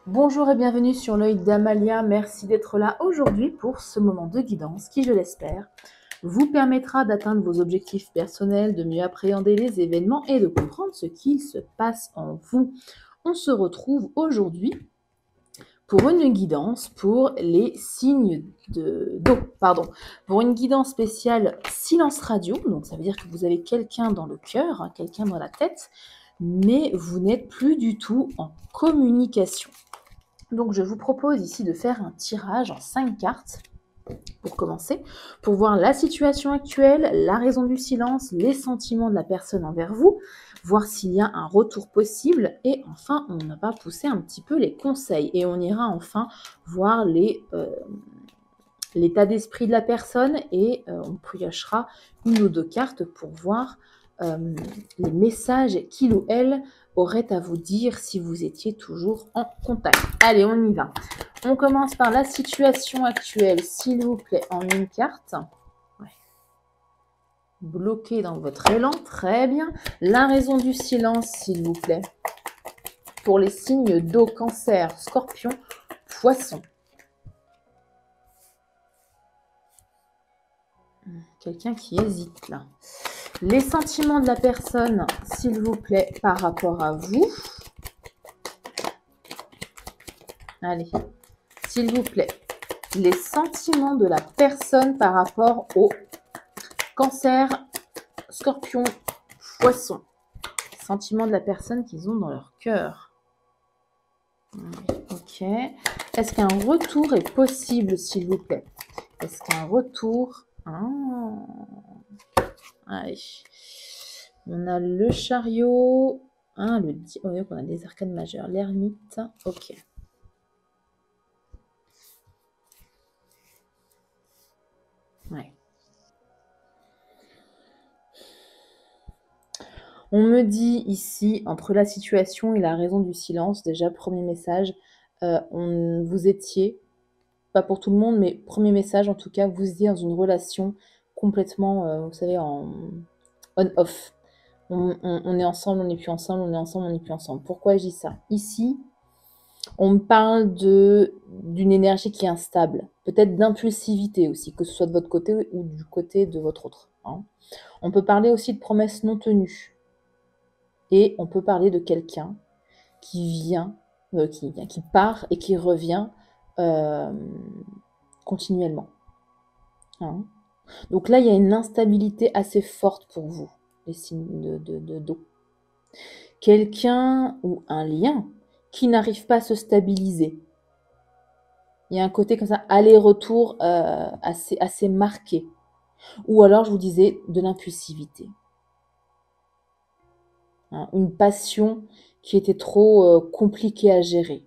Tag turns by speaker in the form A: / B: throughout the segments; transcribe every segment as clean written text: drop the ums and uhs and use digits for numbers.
A: Bonjour et bienvenue sur l'œil d'Amalia. Merci d'être là aujourd'hui pour ce moment de guidance qui, je l'espère, vous permettra d'atteindre vos objectifs personnels, de mieux appréhender les événements et de comprendre ce qu'il se passe en vous. On se retrouve aujourd'hui pour une guidance pour les signes d'eau, pour une guidance spéciale silence radio. Donc ça veut dire que vous avez quelqu'un dans le cœur, quelqu'un dans la tête, mais vous n'êtes plus du tout en communication. Donc je vous propose ici de faire un tirage en 5 cartes pour commencer, pour voir la situation actuelle, la raison du silence, les sentiments de la personne envers vous, voir s'il y a un retour possible, et enfin on va pousser un petit peu les conseils, et on ira enfin voir l'état d'esprit de la personne, et on piochera une ou deux cartes pour voir les messages qu'il ou elle aurait à vous dire si vous étiez toujours en contact. Allez, on y va. On commence par la situation actuelle, s'il vous plaît, en une carte. Ouais. Bloqué dans votre élan, très bien. La raison du silence, s'il vous plaît. Pour les signes d'eau, cancer, scorpion, poisson. Quelqu'un qui hésite là. Les sentiments de la personne, s'il vous plaît, par rapport à vous. Allez, s'il vous plaît. Les sentiments de la personne par rapport au cancer, scorpion, poisson. Les sentiments de la personne qu'ils ont dans leur cœur. Ok. Est-ce qu'un retour est possible, s'il vous plaît? Est-ce qu'un retour... Allez. On a le chariot. Le on a des arcanes majeures. L'ermite. Ok. Ouais. On me dit ici, entre la situation et la raison du silence, déjà, premier message, vous étiez, pas pour tout le monde, mais premier message, en tout cas, vous étiez dans une relation complètement, vous savez, en on-off. On est ensemble, on n'est plus ensemble, on est ensemble, on n'est plus ensemble. Pourquoi je dis ça? Ici, on me parle d'une énergie qui est instable, peut-être d'impulsivité aussi, que ce soit de votre côté ou du côté de votre autre. On peut parler aussi de promesses non tenues. Et on peut parler de quelqu'un qui part et qui revient continuellement. Donc là, il y a une instabilité assez forte pour vous, les signes d'eau. Quelqu'un ou un lien qui n'arrive pas à se stabiliser. Il y a un côté comme ça, aller-retour assez marqué. Ou alors, je vous disais, de l'impulsivité. Une passion qui était trop compliquée à gérer.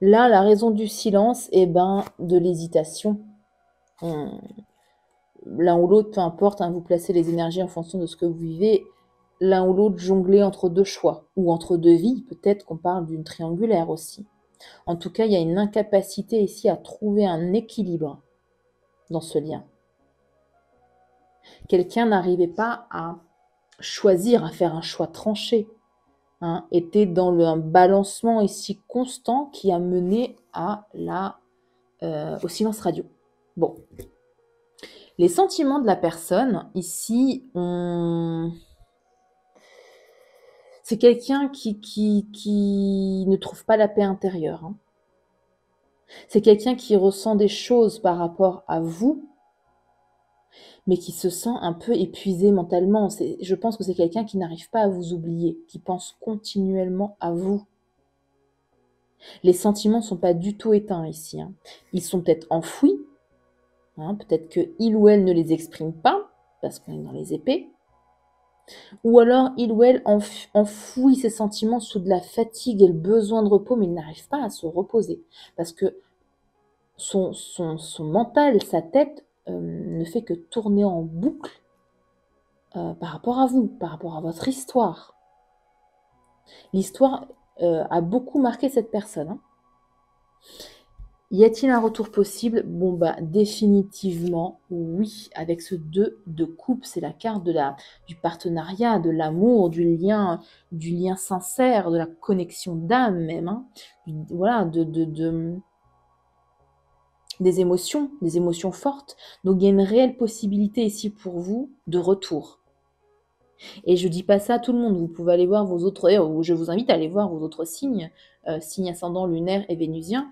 A: Là, la raison du silence, de l'hésitation. L'un ou l'autre, peu importe, vous placez les énergies en fonction de ce que vous vivez. L'un ou l'autre jongler entre deux choix, ou entre deux vies, peut-être qu'on parle d'une triangulaire aussi. En tout cas, il y a une incapacité ici à trouver un équilibre dans ce lien. Quelqu'un n'arrivait pas à choisir, à faire un choix tranché. Était dans un balancement ici constant qui a mené au silence radio. Bon. Les sentiments de la personne, ici, c'est quelqu'un qui ne trouve pas la paix intérieure. C'est quelqu'un qui ressent des choses par rapport à vous, mais qui se sent un peu épuisé mentalement. Je pense que c'est quelqu'un qui n'arrive pas à vous oublier, qui pense continuellement à vous. Les sentiments ne sont pas du tout éteints ici. Ils sont peut-être enfouis. Peut-être qu'il ou elle ne les exprime pas, parce qu'on est dans les épées. Ou alors, il ou elle enfouit ses sentiments sous de la fatigue et le besoin de repos, mais il n'arrive pas à se reposer. Parce que son mental, sa tête, ne fait que tourner en boucle par rapport à vous, par rapport à votre histoire. L'histoire a beaucoup marqué cette personne. Y a-t-il un retour possible? Bon, bah, définitivement, oui. Avec ce 2 de coupe, c'est la carte du partenariat, de l'amour, du lien sincère, de la connexion d'âme même, hein. Voilà, des émotions fortes. Donc, il y a une réelle possibilité ici pour vous de retour. Et je dis pas ça à tout le monde. Vous pouvez aller voir vos autres... Je vous invite à aller voir vos autres signes, signes ascendant, lunaire et vénusien.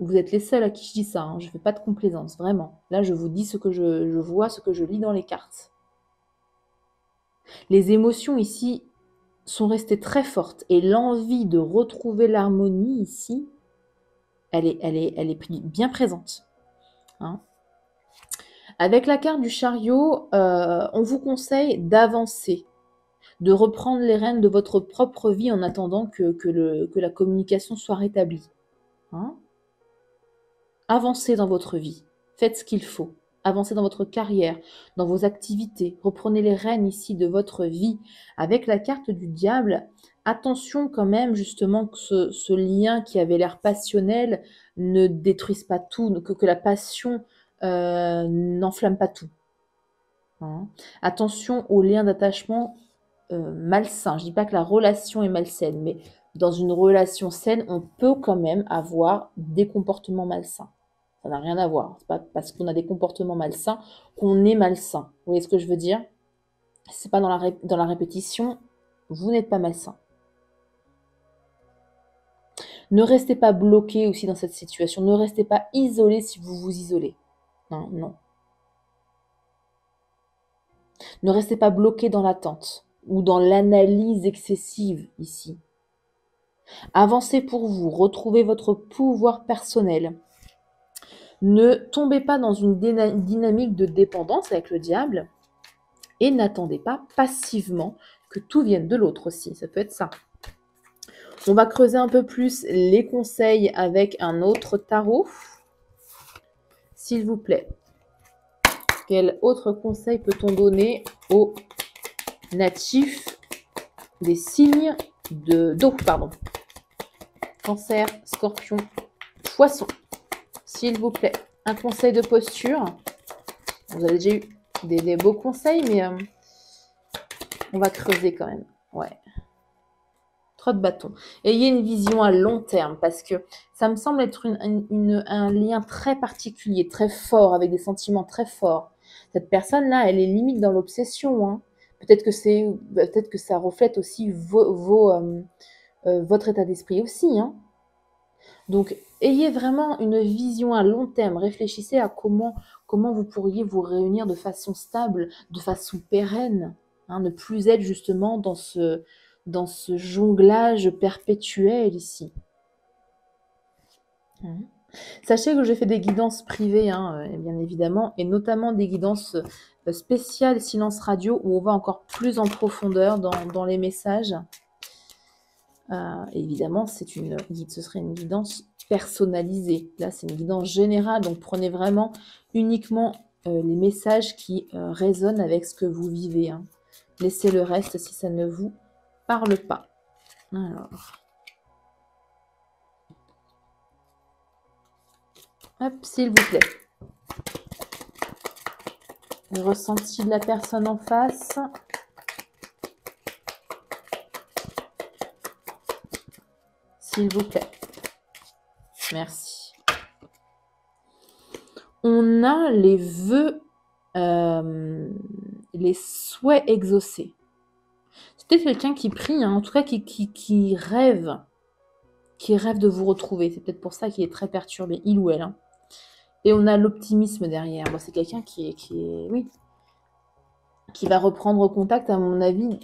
A: Vous êtes les seuls à qui je dis ça, hein. Je ne fais pas de complaisance, vraiment. Là, je vous dis ce que je vois, ce que je lis dans les cartes. Les émotions ici sont restées très fortes et l'envie de retrouver l'harmonie ici, elle est bien présente, hein. Avec la carte du chariot, on vous conseille d'avancer, de reprendre les rênes de votre propre vie en attendant que la communication soit rétablie, hein. Avancez dans votre vie, faites ce qu'il faut, avancez dans votre carrière, dans vos activités, reprenez les rênes ici de votre vie. Avec la carte du diable, attention quand même justement que ce lien qui avait l'air passionnel ne détruise pas tout, que la passion n'enflamme pas tout, hein. Attention aux liens d'attachement malsains. Je ne dis pas que la relation est malsaine, mais dans une relation saine, on peut quand même avoir des comportements malsains. Ça n'a rien à voir. C'est pas parce qu'on a des comportements malsains qu'on est malsain. Vous voyez ce que je veux dire? C'est pas dans la répétition, vous n'êtes pas malsain. Ne restez pas bloqué aussi dans cette situation. Ne restez pas isolé si vous vous isolez. Non, non. Ne restez pas bloqué dans l'attente ou dans l'analyse excessive ici. Avancez pour vous, retrouvez votre pouvoir personnel. Ne tombez pas dans une dynamique de dépendance avec le diable et n'attendez pas passivement que tout vienne de l'autre aussi. Ça peut être ça. On va creuser un peu plus les conseils avec un autre tarot. S'il vous plaît, quel autre conseil peut-on donner aux natifs des signes d'eau, pardon. Cancer, Scorpion, Poisson. S'il vous plaît, un conseil de posture. Vous avez déjà eu des beaux conseils, mais on va creuser quand même. Ouais. Trop de bâtons. Ayez une vision à long terme, parce que ça me semble être un lien très particulier, très fort, avec des sentiments très forts. Cette personne-là, elle est limite dans l'obsession, hein. Peut-être que ça reflète aussi votre état d'esprit aussi, hein. Donc, ayez vraiment une vision à long terme. Réfléchissez à comment vous pourriez vous réunir de façon stable, de façon pérenne, hein, ne plus être justement dans ce jonglage perpétuel ici. Sachez que je fais des guidances privées, hein, bien évidemment, et notamment des guidances spéciales silence radio où on va encore plus en profondeur dans les messages. Évidemment, ce serait une guidance personnalisée. Là, c'est une guidance générale, donc prenez vraiment uniquement les messages qui résonnent avec ce que vous vivez, hein. Laissez le reste si ça ne vous parle pas. Alors, hop, s'il vous plaît. Le ressenti de la personne en face. S'il vous plaît. Merci. On a les vœux, les souhaits exaucés. C'est peut-être quelqu'un qui prie, hein, en tout cas qui rêve de vous retrouver. C'est peut-être pour ça qu'il est très perturbé, il ou elle, hein. Et on a l'optimisme derrière. Bon, c'est quelqu'un qui va reprendre contact, à mon avis,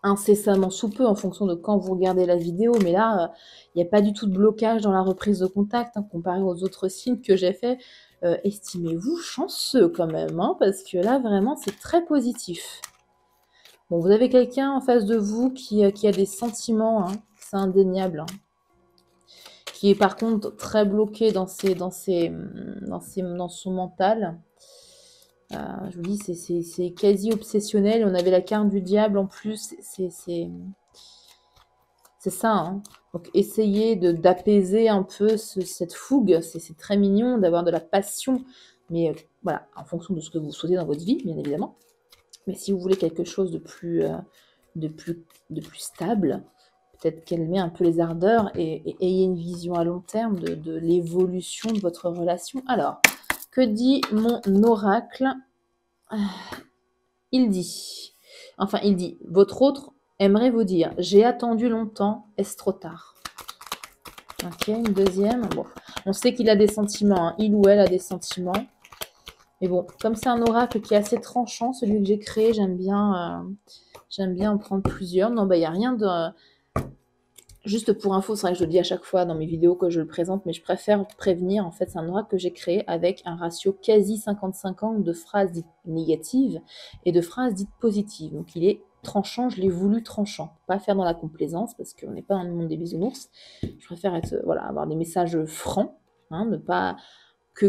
A: incessamment sous peu, en fonction de quand vous regardez la vidéo. Mais là, il n'y a pas du tout de blocage dans la reprise de contact, hein, comparé aux autres signes que j'ai fait. Estimez-vous chanceux quand même, hein, parce que là, vraiment, c'est très positif. Bon, vous avez quelqu'un en face de vous qui a des sentiments, hein, c'est indéniable, hein, qui est par contre très bloqué dans son mental. Je vous dis, c'est quasi obsessionnel. On avait la carte du diable en plus. C'est ça, hein. Donc essayez d'apaiser un peu cette fougue. C'est très mignon d'avoir de la passion, mais voilà, en fonction de ce que vous souhaitez dans votre vie, bien évidemment. Mais si vous voulez quelque chose de plus, de plus stable, peut-être calmer un peu les ardeurs et ayez une vision à long terme de l'évolution de votre relation. Alors, que dit mon oracle? Il dit, votre autre aimerait vous dire, j'ai attendu longtemps, est-ce trop tard? Ok, une deuxième. Bon, on sait qu'il a des sentiments, hein. Il ou elle a des sentiments. Mais bon, comme c'est un oracle qui est assez tranchant, celui que j'ai créé, j'aime bien en prendre plusieurs. Non, bah il n'y a rien de... Juste pour info, c'est vrai que je le dis à chaque fois dans mes vidéos que je le présente, mais je préfère prévenir. En fait, c'est un oracle que j'ai créé avec un ratio quasi 50-50 de phrases dites négatives et de phrases dites positives. Donc il est tranchant, je l'ai voulu tranchant. Pas faire dans la complaisance, parce qu'on n'est pas dans le monde des bisounours. Je préfère avoir des messages francs, hein, ne pas... que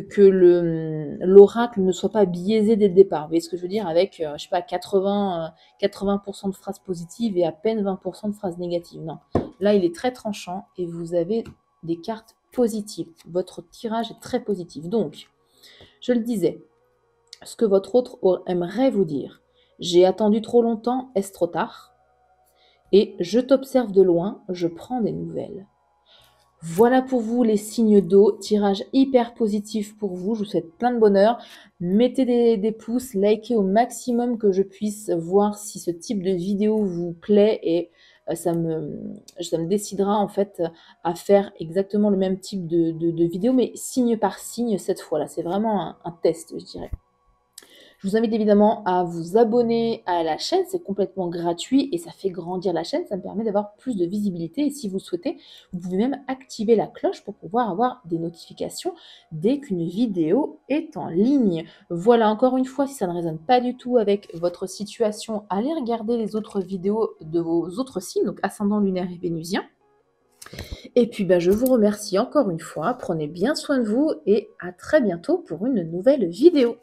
A: l'oracle ne soit pas biaisé dès le départ. Vous voyez ce que je veux dire? Avec, je sais pas, 80% de phrases positives et à peine 20% de phrases négatives. Non. Là, il est très tranchant et vous avez des cartes positives. Votre tirage est très positif. Donc, je le disais, ce que votre autre aimerait vous dire. J'ai attendu trop longtemps, est-ce trop tard? Et je t'observe de loin, je prends des nouvelles. Voilà pour vous les signes d'eau, tirage hyper positif pour vous, je vous souhaite plein de bonheur. Mettez des pouces, likez au maximum que je puisse voir si ce type de vidéo vous plaît et ça me décidera en fait à faire exactement le même type de vidéo, mais signe par signe cette fois-là. C'est vraiment un test, je dirais. Je vous invite évidemment à vous abonner à la chaîne, c'est complètement gratuit et ça fait grandir la chaîne, ça me permet d'avoir plus de visibilité et si vous le souhaitez, vous pouvez même activer la cloche pour pouvoir avoir des notifications dès qu'une vidéo est en ligne. Voilà, encore une fois, si ça ne résonne pas du tout avec votre situation, allez regarder les autres vidéos de vos autres signes, donc ascendant lunaire et vénusien. Et puis je vous remercie encore une fois, prenez bien soin de vous et à très bientôt pour une nouvelle vidéo.